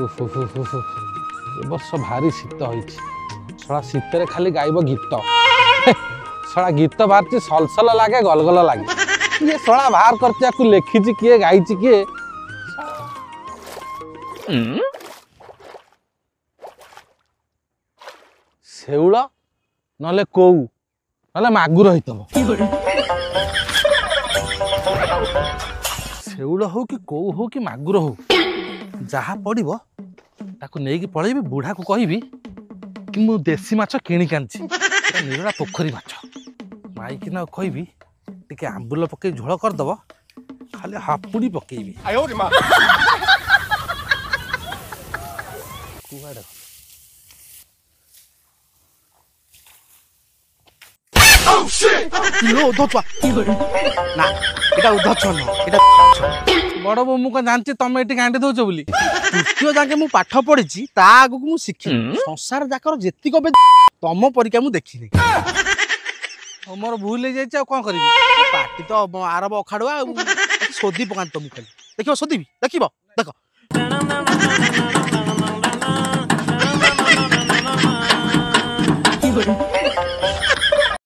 ए वर्ष भारी शीत होइछि सळा शीतरे खाली गाइब गीत सळा गीत बाहर सलसल लागे गलगल लागे ये सळा बाहर करते याकू लिखिछि किए गाइछि किए शेउळ नले कोउ नले मागुर होइतबो शेउळ हो कि कोउ हो कि मागुर हो जहाँ पड़ो ताकू नहीं पलैबी बुढ़ा को कहबी कि मु देसी माछ किणी कांची निरला पोखरी माछ माई कि ना कहबी टिके आंबुल पकई झोल करदब खाली हापुड़ी पकेबी बड़ बो मु जानची तुम ये गांडी दौच बोली तृतीय जाके मु पाठ पढ़ी ता आगु मु शिखी संसार जाकर जेतिक तम परिका मु देखी मोर भूल हो जाए कौन कर पार्टी तो आरब अखाड़ुआ सोधी पकाती तुमको खाली देख सोधी देख देख